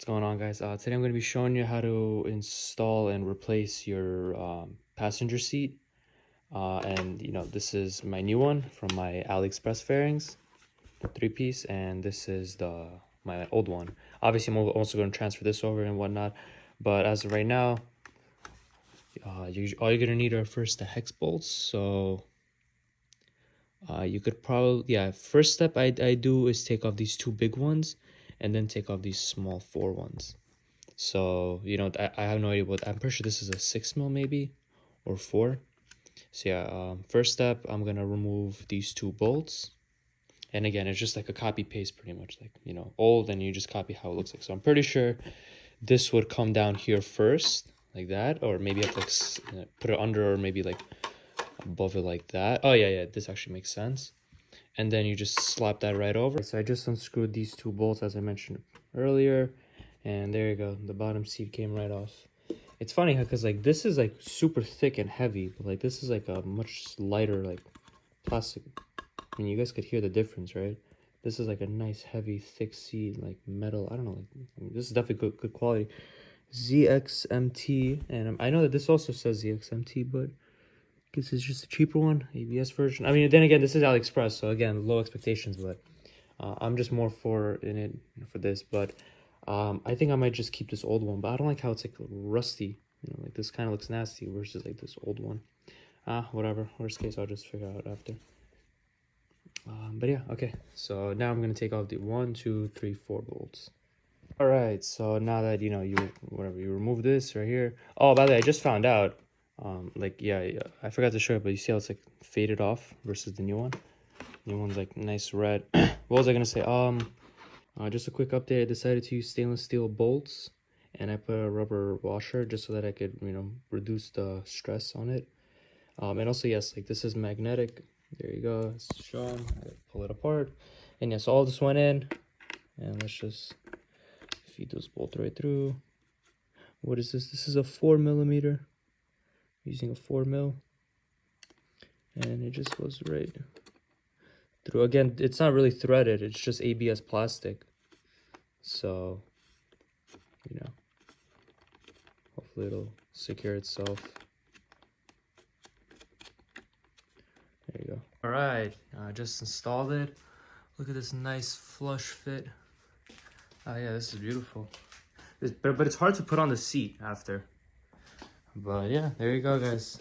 going on, guys? Today I'm going to be showing you how to install and replace your passenger seat. And you know, this is my new one from my AliExpress fairings, the 3-piece, and this is my old one. Obviously, I'm also going to transfer this over and whatnot, but as of right now, all you're going to need are first the hex bolts. So you could probably, first step I do is take off these two big ones and then take off these small 4 ones. So, you know, I have no idea what, I'm pretty sure this is a 6 mil maybe, or 4. So yeah, first step, I'm going to remove these 2 bolts. And again, it's just like a copy paste pretty much, like, you know, old, and you just copy how it looks like. So I'm pretty sure this would come down here first, like that, or maybe I have to like, put it under, or maybe like above it like that. Oh yeah, this actually makes sense. And then you just slap that right over. So I just unscrewed these 2 bolts as I mentioned earlier. And there you go, the bottom seat came right off. It's funny because like this is like super thick and heavy, but like this is like a much lighter like plastic. I mean, you guys could hear the difference, right? This is like a nice heavy thick seat, like metal. I don't know, like, I mean, this is definitely good quality. ZXMT, and I know that this also says ZXMT, but this is just a cheaper one, ABS version. I mean, then again, this is AliExpress, so again, low expectations, but I'm just more for this. But I think I might just keep this old one, but I don't like how it's like rusty. You know, like this kind of looks nasty versus like this old one. Whatever. Worst case, I'll just figure out after. But yeah, okay. So now I'm gonna take off the 1, 2, 3, 4 bolts. All right. So now that you know you remove this right here. Oh, by the way, I just found out. Like yeah, I forgot to show it, but you see how it's like faded off versus the new one. New one's like nice red. What was I gonna say? Just a quick update. I decided to use stainless steel bolts, and I put a rubber washer just so that I could, you know, reduce the stress on it. And also, yes, like this is magnetic. There you go. It's shown. I pull it apart, and yes, all this went in. And let's just feed those bolts right through. What is this? This is a 4mm. Using a 4 mil, and it just goes right through. Again, it's not really threaded, it's just ABS plastic, so you know, hopefully it'll secure itself. There you go. All right, I just installed it. Look at this nice flush fit. Oh yeah, this is beautiful. But it's hard to put on the seat after. But yeah, there you go, guys.